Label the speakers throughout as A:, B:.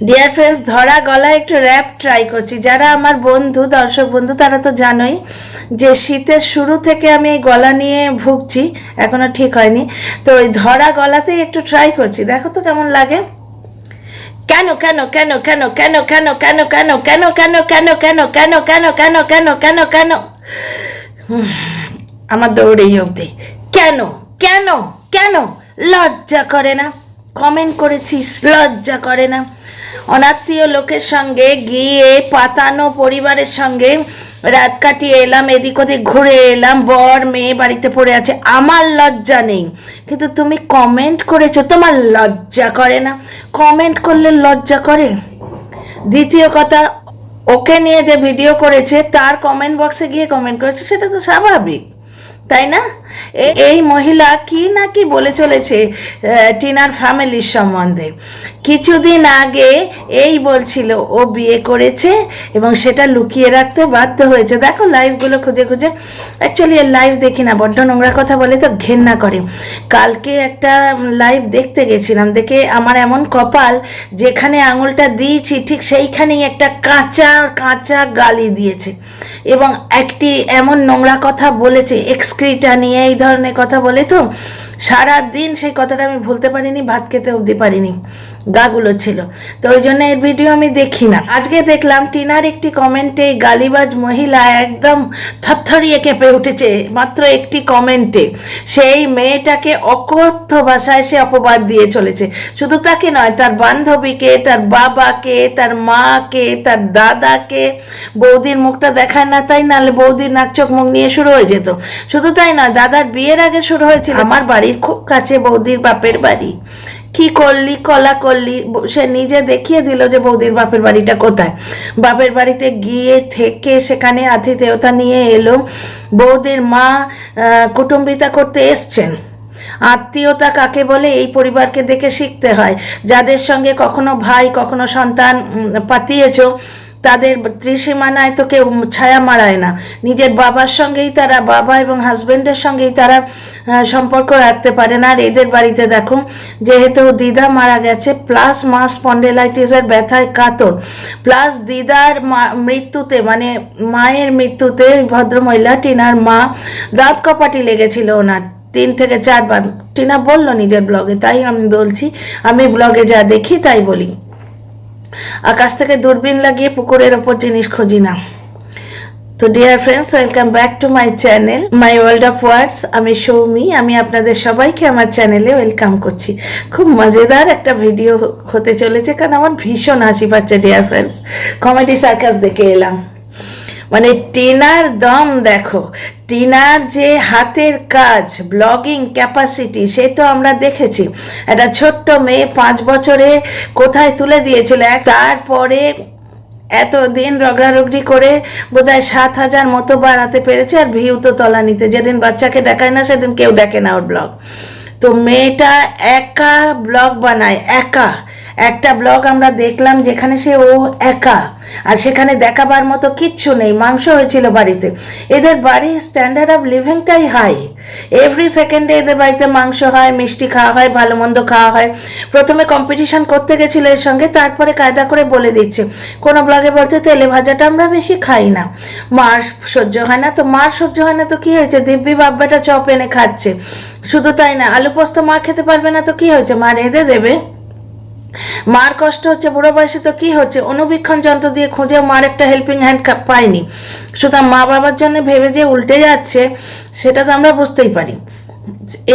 A: Dear friends, ধরা গলায় একটু র্যাপ ট্রাই করছি। যারা আমার বন্ধু, দর্শক বন্ধু, তারা তো জানোই যে শীতের শুরু থেকে আমি এই গলা নিয়ে ভুগছি, এখনো ঠিক হয়নি। তো ওই ধরা গলাতেই একটু ট্রাই করছি, দেখো তো কেমন লাগে। কেন কেন কেন কেন কেন কেন কেন কেন কেন কেন কেন কেন কেন কেন কেন কেন কেন কেন আমার দৌড়েই অবধি। কেন কেন কেন লজ্জা করে না? কমেন্ট করেছিস, লজ্জা করে না? অনাত্মীয় লোকের সঙ্গে গিয়ে পাতানো পরিবারের সঙ্গে রাত কাটিয়ে এলাম, এদিক ওদিক ঘুরে এলাম, বর মেয়ে বাড়িতে পড়ে আছে, আমার লজ্জা নেই, কিন্তু তুমি কমেন্ট করেছো, তোমার লজ্জা করে না? কমেন্ট করলে লজ্জা করে? দ্বিতীয় কথা, ওকে নিয়ে যে ভিডিও করেছে তার কমেন্ট বক্সে গিয়ে কমেন্ট করেছে, সেটা তো স্বাভাবিক, তাই না? এই মহিলা কি না কি বলে চলেছে টিনার ফ্যামিলির সম্বন্ধে। কিছুদিন আগে এই বলছিল ও বিয়ে করেছে এবং সেটা লুকিয়ে রাখতে বাধ্য হয়েছে। দেখো লাইভগুলো খুঁজে খুঁজে, অ্যাকচুয়ালি এর লাইভ দেখি না, বড্ড নোংরা কথা বলে তো ঘেন্না করে। কালকে একটা লাইভ দেখতে গেছিলাম, দেখে আমার এমন কপাল, যেখানে আঙুলটা দিয়েছি ঠিক সেইখানেই একটা কাঁচা কাঁচা গালি দিয়েছে এবং একটি এমন নোংরা কথা বলেছে, এক্সক্রিটা নিয়ে এই ধরনের কথা বলে। তো সারা দিন সেই কথাটা আমি ভুলতে পারিনি, ভাত খেতে অবধি পারিনি, গাগুলো ছিল। তো ওই জন্য এর ভিডিও আমি দেখি না। আজকে দেখলাম টিনার একটি কমেন্টে গালিবাজ মহিলা একদম থরথরিয়ে কেঁপে উঠেছে মাত্র একটি কমেন্টে। সেই মেয়েটাকে অকথ্য ভাষায় সে অপবাদ দিয়ে চলেছে। শুধু তাকে নয়, তার বান্ধবীকে, তার বাবাকে, তার মাকে, তার দাদাকে। বৌদির মুখটা দেখায় না, তাই নাহলে বৌদির নাক চোখ মুখ নিয়ে শুরু হয়ে যেত। শুধু তাই নয়, দাদার বিয়ের আগে শুরু হয়েছিল। আমার বাড়ির খুব কাছে বৌদির বাপের বাড়ি। কি করলি, কলা করলি? সে নিজে দেখিয়ে দিল যে বৌদির বাপের বাড়িটা কোথায়। বাপের বাড়িতে গিয়ে থেকে সেখানে আতিথেয়তা নিয়ে এলো। বৌদির মা কুটুম্বিতা করতে এসছেন। আত্মীয়তা কাকে বলে এই পরিবারকে দেখে শিখতে হয়। যাদের সঙ্গে কখনো ভাই কখনো সন্তান পাতিয়েছো, তাদের ত্রিসীমানায় তো কেউ ছায়া মারায় না। নিজের বাবার সঙ্গেই তারা, বাবা এবং হাজব্যান্ডের সঙ্গেই তারা সম্পর্ক রাখতে পারে না। আর এদের বাড়িতে দেখো, যেহেতু দিদা মারা গেছে, প্লাস মা স্পন্ডেলাইটিসের ব্যথায় কাতর, প্লাস দিদার মৃত্যুতে, মানে মায়ের মৃত্যুতে ভদ্রমহিলা টিনার মা দাঁত কপাটি লেগেছিল ওনার 3 থেকে 4 বার। টিনা বলল নিজের ব্লগে, তাই আমি বলছি, আমি ব্লগে যা দেখি তাই বলি। আকাশ থেকে দূরবীন লাগিয়ে পুকুরের ওপর জিনিস খুঁজি না। তো dear friends, welcome back to my channel, my world of words. আমি সৌমি, আমি আপনাদের সবাইকে আমার চ্যানেলে ওয়েলকাম করছি। খুব মজাদার একটা ভিডিও হতে চলেছে, কারণ আমার ভীষণ হাসি পাচ্ছে ডিয়ার ফ্রেন্ডস। কমেডি সার্কাস দেখে এলাম। মানে টিনার দম দেখো, টিনার যে হাতের কাজ, ব্লগিং ক্যাপাসিটি, সে তো আমরা দেখেছি। একটা ছোট্ট মেয়ে 5 বছরে কোথায় তুলে দিয়েছিল। তারপরে এতদিন রগড়ারগড়ি করে বোধহয় 7,000 মতো বাড়াতে পেরেছে। আর ভিউ তো তলানিতে। যেদিন বাচ্চাকে দেখায় না সেদিন কেউ দেখে না ওর ব্লগ। তো মেয়েটা একা ব্লগ বানায়, একা। একটা ব্লগ আমরা দেখলাম যেখানে সে ও একা, আর সেখানে দেখাবার মতো কিচ্ছু নেই। মাংস হয়েছিল বাড়িতে। এদের বাড়ির স্ট্যান্ডার্ড অফ লিভিংটাই হাই। এভরি সেকেন্ডে এদের বাড়িতে মাংস হয়, মিষ্টি খাওয়া হয়, ভালো মন্দ খাওয়া হয়। প্রথমে কম্পিটিশন করতে গেছিল এর সঙ্গে, তারপরে কায়দা করে বলে দিচ্ছে। কোনো ব্লগে বলছে তেলে ভাজাটা আমরা বেশি খাই না, মার সহ্য হয় না। তো মার সহ্য হয় না তো কি হয়েছে? দিব্যি বাব্বাটা চপ এনে খাচ্ছে। শুধু তাই না, আলু পোস্ত মা খেতে পারবে না তো কি হয়েছে? মা রেঁধে দেবে। মার কষ্ট হচ্ছে বুড়ো বয়সে তো কি হচ্ছে? অনুবীক্ষণ যন্ত্র দিয়ে খুঁজে মার একটা হেল্পিং হ্যান্ড পাইনি। সুতরাং মা বাবার জন্য ভেবে যে উল্টে যাচ্ছে, সেটা তো আমরা বুঝতেই পারি।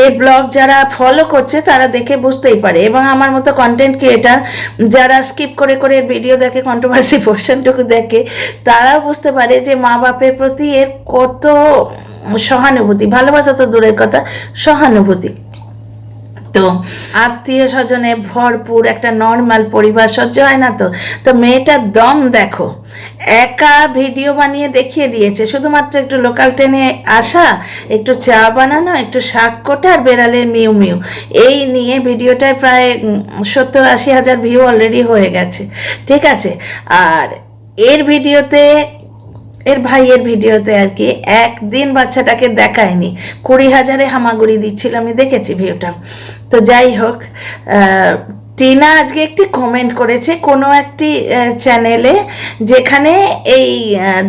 A: এই ব্লগ যারা ফলো করছে তারা দেখে বুঝতেই পারে, এবং আমার মতো কন্টেন্ট ক্রিয়েটার যারা স্কিপ করে করে ভিডিও দেখে, কন্ট্রোভার্সি পোর্শনটুকু দেখে, তারাও বুঝতে পারে যে মা বাপের প্রতি এর কত সহানুভূতি। ভালোবাসা তো দূরের কথা, সহানুভূতি। তো আত্মীয় স্বজনে ভরপুর একটা নর্মাল পরিবার, সহ্য হয় না তো? তো মেয়েটার দম দেখো, একা ভিডিও বানিয়ে দেখিয়ে দিয়েছে। শুধুমাত্র একটু লোকাল ট্রেনে আসা, একটু চা বানানো, একটু শাক কোটা আর বেড়ালের মিউ মিউ, এই নিয়ে ভিডিওটায় প্রায় 70-80 হাজার ভিউ অলরেডি হয়ে গেছে। ঠিক আছে। আর এর ভিডিওতে, এর ভাইয়ের ভিডিওতে আর কি, একদিন বাচ্চাটাকে দেখায়নি, 20,000-এ হামাগুড়ি দিচ্ছিল। আমি দেখেছি ভিডিওটা। তো যাই হোক, টিনা আজকে একটি কমেন্ট করেছে কোনো একটি চ্যানেলে, যেখানে এই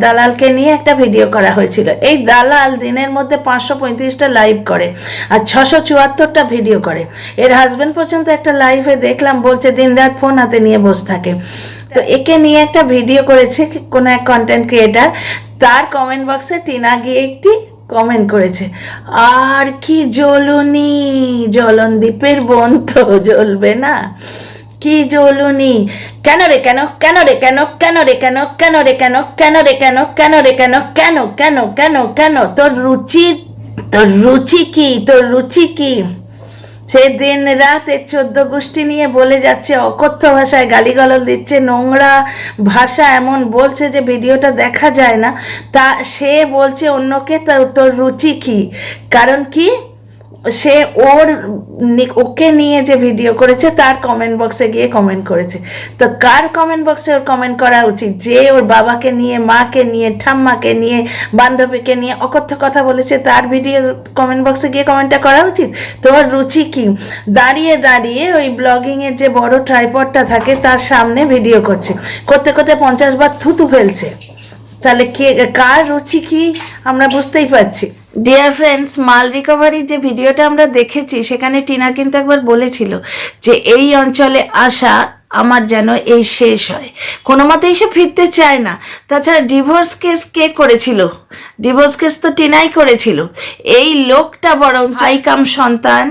A: দালালকে নিয়ে একটা ভিডিও করা হয়েছিল। এই দালাল দিনের মধ্যে 535টা লাইভ করে আর 674টা ভিডিও করে। এর হাজব্যান্ড পর্যন্ত একটা লাইভে দেখলাম বলছে দিনরাত ফোন হাতে নিয়ে বসে থাকে। তো একে নিয়ে একটা ভিডিও করেছে কোনো এক কন্টেন্ট ক্রিয়েটার, তার কমেন্ট বক্সে টিনা গিয়ে একটি কমেন্ট করেছে, আর কি জ্বলুনি, জ্বলনদীপের বোন তো জ্বলবে না, কি জ্বলুনি, কেন রে কেন, কেন রে কেন, কেন রে কেন, কেন রে কেন, কেন রে কেন, কেন রে কেন, কেন কেন কেন কেন, তোর রুচি কি, তোর রুচি কি? সে দিন রাত 14 গোষ্ঠী নিয়ে বলে যাচ্ছে, অকথ্য ভাষায় গালিগালাজ দিচ্ছে, নোংরা ভাষা এমন বলছে যে ভিডিওটা দেখা যায় না। তা সে বলছে অন্যকে তোর রুচি কি, কারণ কি সে ওকে নিয়ে যে ভিডিও করেছে তার কমেন্ট বক্সে গিয়ে কমেন্ট করেছে। তো কার কমেন্ট বক্সে ওর কমেন্ট করা উচিত? যে ওর বাবাকে নিয়ে, মাকে নিয়ে, ঠাম্মাকে নিয়ে, বান্ধবীকে নিয়ে অকথ্য কথা বলেছে, তার ভিডিও কমেন্ট বক্সে গিয়ে কমেন্টটা করা উচিত। তোর রুচি কি? দাঁড়িয়ে দাঁড়িয়ে ওই ব্লগিংয়ের যে বড় ট্রাইপডটা থাকে তার সামনে ভিডিও করছে, করতে করতে 50 বার থুতু ফেলছে। তাহলে কার রুচি কি আমরা বুঝতেই পারছি। ডিয়ার ফ্রেন্ডস, মাল রিকভারি যে ভিডিওটা আমরা দেখেছি সেখানে টিনা কিন্তু একবার বলেছিল যে এই অঞ্চলে আসা আমার যেন এই শেষ হয়, কোনো মতেই সে ফিরতে চায় না। তাছাড়া ডিভোর্স কেস কে করেছিল? ডিভোর্স কেস তো টিনাই করেছিল। এই লোকটা বরং হাইকাম সন্তান,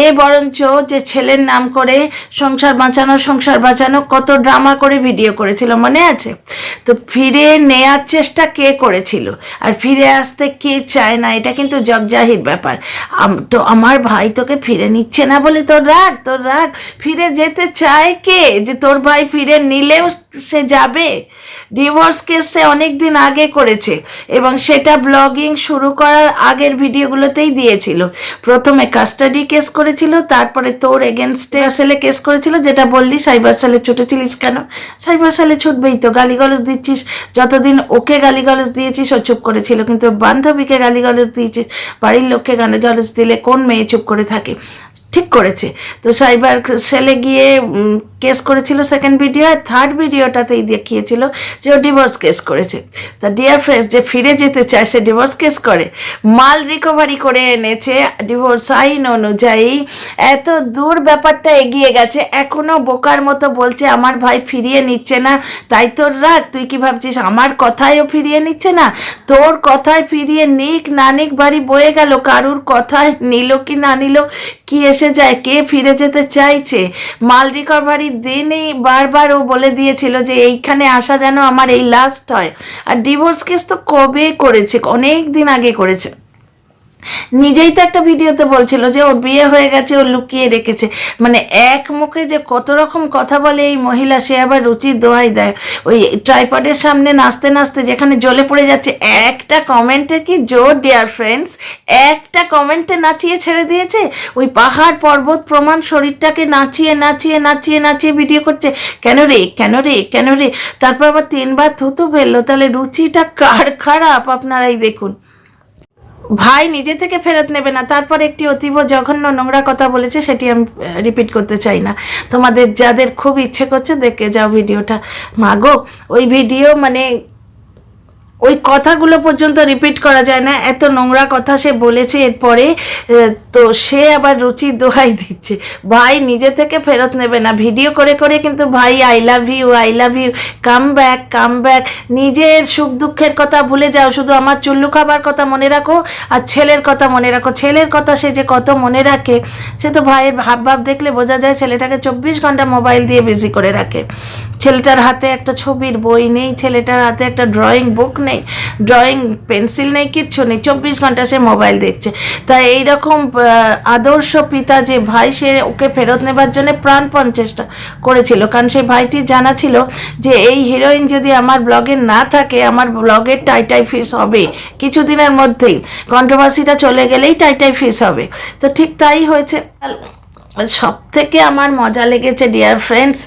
A: এ বরঞ্চ যে ছেলের নাম করে সংসার বাঁচানো কত ড্রামা করে ভিডিও করেছিল, মনে আছে? তো ফিরে নেয়ার চেষ্টা কে করেছিল, আর ফিরে আসতে কে চায় না, এটা কিন্তু জগজাহির ব্যাপার। তো আমার ভাই তোকে ফিরে নিচ্ছে না বলে তোর রাগ, ফিরে যেতে চায় কে? যে তোর ভাই ফিরে নিলেও সে যাবে? ডিভোর্স কেস সে অনেক দিন আগে করেছে এবং সেটা ব্লগিং শুরু করার আগের ভিডিওগুলোতেই দিয়েছিল। প্রথমে কাস্টাডি কেস করেছিল, তারপরে তোর এগেনস্টে সেলে কেস করেছিল, যেটা বললি সাইবার সেলে ছুটেছিলিস কেন? সাইবার সেলে ছুটবেই তো, গালিগালাজ দিচ্ছিস, যতদিন ওকে গালিগালাজ দিয়েছিস ও চুপ করেছিল, কিন্তু বান্ধবীকে গালিগালাজ দিয়েছিস, বাড়ির লোককে গালিগালাজ দিলে কোন মেয়ে চুপ করে থাকে? ঠিক করেছে। তো সাইবার সেলে গিয়ে কেস করেছিল সেকেন্ড ভিডিও, আর থার্ড ভিডিওটাতেই দেখিয়েছিল যে ও ডিভোর্স কেস করেছে। তা ডিয়ার ফ্রেন্ডস, যে ফিরে যেতে চায় সে ডিভোর্স কেস করে? মাল রিকভারি করে এনেছে ডিভোর্স আইন অনুযায়ী, এত দূর ব্যাপারটা এগিয়ে গেছে, এখনও বোকার মতো বলছে আমার ভাই ফিরিয়ে নিচ্ছে না, তাই তোর রাগ। তুই কি ভাবছিস আমার কথায়ও ফিরিয়ে নিচ্ছে না? তোর কথায় ফিরিয়ে নিক না নিক বাড়ি বয়ে গেল, কারুর কথায় নিল কি না নিল কি এসে যায়? কে ফিরে যেতে চাইছে? মাল রিকভারির দিনই বারবার ও বলে দিয়েছিল যে এইখানে আসা যেন আমার এই লাস্ট হয়। আর ডিভোর্স কেস তো কবে করেছে? অনেক দিন আগে করেছে। নিজেই তো একটা ভিডিওতে বলছিল যে ওর বিয়ে হয়ে গেছে, ও লুকিয়ে রেখেছে। মানে এক মুখে যে কত রকম কথা বলে এই মহিলা, সে আবার রুচির দোহাই দেয়। ওই ট্রাইপডের সামনে নাচতে নাচতে যেখানে জ্বলে পড়ে যাচ্ছে, একটা কমেন্টের কি জোর ডিয়ার ফ্রেন্ডস, একটা কমেন্টে নাচিয়ে ছেড়ে দিয়েছে। ওই পাহাড় পর্বত প্রমাণ শরীরটাকে নাচিয়ে নাচিয়ে নাচিয়ে নাচিয়ে ভিডিও করছে। কেন রে কেন রে কেন রে? তারপর আবার 3 বার থুতু ফেললো। তাহলে রুচিটা কার খারাপ আপনারাই দেখুন। ভাই নিজে থেকে ফেরত নেবে না, তারপর একটি অতীব জঘন্য নোংরা কথা বলেছে, সেটি আমি রিপিট করতে চাই না। তোমাদের যাদের খুব ইচ্ছে করছে দেখে যাও ভিডিওটা। মাগো, ওই ভিডিও মানে ওই কথাগুলো পর্যন্ত রিপিট করা যায় না, এত নোংরা কথা সে বলেছে। এরপরে তো সে আবার রুচির দোহাই দিচ্ছে। ভাই নিজে থেকে ফেরত নেবে না, ভিডিও করে করে কিন্তু ভাই I love you come back. নিজের সুখ দুঃখের কথা ভুলে যাও, শুধু আমার চুল্লু খাবার কথা মনে রাখো আর ছেলের কথা মনে রাখো। ছেলের কথা সে যে কত মনে রাখে সে তো ভাইয়ের ভাব দেখলে বোঝা যায়। ছেলেটাকে 24 ঘন্টা মোবাইল দিয়ে বিজি করে রাখে। ছেলেটার হাতে একটা ছবির বই নেই, ছেলেটার হাতে একটা ড্রয়িং বুক নেই, ড্রয়িং পেন্সিল নেই, কিচ্ছু নেই, 24 ঘন্টা সে মোবাইল দেখছে। তাই এইরকম আদর্শ পিতা যে ভাই, সে ওকে ফেরত নেবার জন্য প্রাণপণ চেষ্টা করেছিল। কারণ সেই ভাইটি জানা ছিল যে এই হিরোইন যদি আমার ব্লগে না থাকে, আমার ব্লগের টাইটাই ফিস হবে কিছুদিনের মধ্যেই, কন্ট্রোভার্সিটা চলে গেলেই টাইটাই ফিস হবে। তো ঠিক তাই হয়েছে। সব থেকে আমার মজা লেগেছে ডিয়ার ফ্রেন্ডস,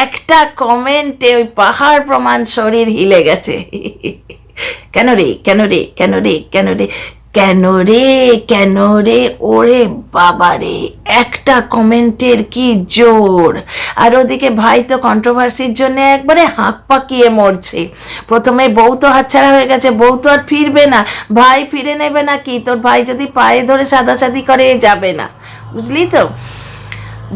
A: একটা কমেন্টে ওই পাহাড় প্রমাণ শরীর হিলে গেছে। কেন রে কেন রে কেন রে কেন রে? কেন রে, কেন রে, ওরে বাবা রে, একটা কমেন্টের কি জোর। আর ওদিকে ভাই তো কন্ট্রোভার্সির জন্য একবারে হাঁক পাকিয়ে মরছে। প্রথমে বউ তো হাতছাড়া হয়ে গেছে, বউ তো আর ফিরবে না, ভাই ফিরে নেবে না কি? তোর ভাই যদি পায়ে ধরে সাদাসাদি করে যাবে না, বুঝলি তো?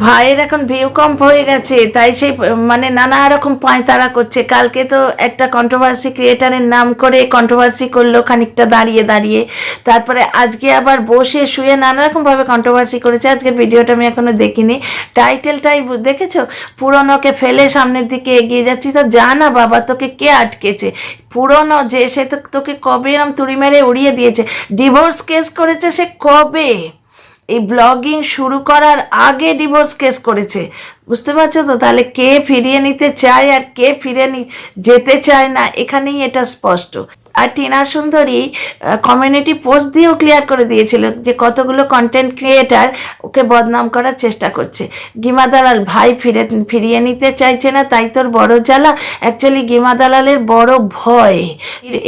A: ভাইয়ের এখন ভিউ কম হয়ে গেছে, তাই সেই মানে নানা রকম পায়তারা করছে। কালকে তো একটা কন্ট্রোভার্সি ক্রিয়েটারের নাম করে কন্ট্রোভার্সি করলো খানিকটা দাঁড়িয়ে দাঁড়িয়ে, তারপরে আজকে আবার বসে শুয়ে নানা রকমভাবে কন্ট্রোভার্সি করেছে। আজকের ভিডিওটা আমি এখনো দেখিনি, টাইটেলটাই দেখেছো, পুরনোকে ফেলে সামনের দিকে এগিয়ে যাচ্ছি। তো যা না বাবা, তোকে কে আটকেছে? পুরনো যে, সে তো তোকে কবে এরম তুড়ি মেরে উড়িয়ে দিয়েছে। ডিভোর্স কেস করেছে সে কবে? এই ব্লগিং শুরু করার আগে ডিভোর্স কেস করেছে, বুঝতে পারছো তো? তাহলে কে ফিরিয়ে নিতে চায় আর কে ফিরে যেতে চায় না, এখানেই এটা স্পষ্ট। আর টিনা সুন্দরী কমিউনিটি পোস্ট দিয়েও ক্লিয়ার করে দিয়েছিল যে কতগুলো কন্টেন্ট ক্রিয়েটার ওকে বদনাম করার চেষ্টা করছে। গিমা দালাল ভাই ফিরিয়ে নিতে চাইছে না, তাই তোর বড় জ্বালা। অ্যাকচুয়ালি গিমা দালালের বড় ভয়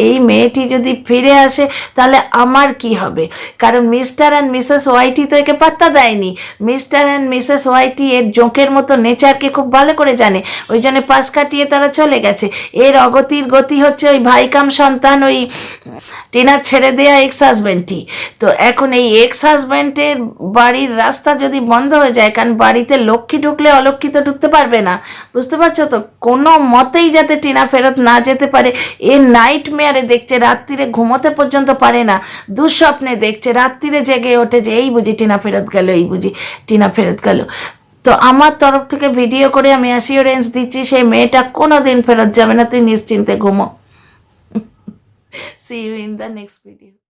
A: এই মেয়েটি যদি ফিরে আসে তাহলে আমার কি হবে, কারণ মিস্টার অ্যান্ড মিসেস ওয়াইটি তো একে পাত্তা দেয়নি। মিস্টার অ্যান্ড মিসেস ওয়াইটি এর জোঁকের মতো নেচারকে খুব ভালো করে জানে, ওই জন্য পাশ কাটিয়ে তারা চলে গেছে। এর অগতির গতি হচ্ছে ওই ভাইকাম সন্তান, ওই টিনার ছেড়ে দেয়া এক্স হাজব্যান্ডটি। তো এখন এই এক্স হাজব্যান্ডের বাড়ির রাস্তা যদি বন্ধ হয়ে যায়, কারণ বাড়িতে লক্ষ্মী ঢুকলে অলক্ষ্মী তো ঢুকতে পারবে না, বুঝতে পারছো তো? কোনো মতেই যাতে টিনা ফেরত না যেতে পারে, এ নাইট মেয়ারে দেখছে, রাত্রিরে ঘুমোতে পর্যন্ত পারে না, দুঃস্বপ্নে দেখছে, রাত্রিরে জেগে ওঠে যে এই বুঝি টিনা ফেরত গেল, এই বুঝি টিনা ফেরত গেল। তো আমার তরফ থেকে ভিডিও করে আমি অ্যাসিওরেন্স দিচ্ছি, সেই মেয়েটা কোনো দিন ফেরত যাবে না, তুই নিশ্চিন্তে ঘুমো। See you in the next video.